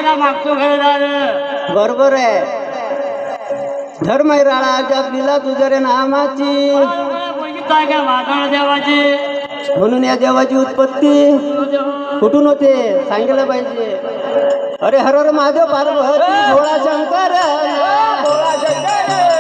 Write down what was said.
देवाला मागतो खरं बरोबर आहे. धर्म राळा जपलीला तुझ्या रे नामाची, बघितलं का माधव देवाची. म्हणून या देवाची उत्पत्ती कुठून होते सांगितलं पाहिजे. अरे हर हर महादेव पार्वती भोळा शंकर भोळा शंकर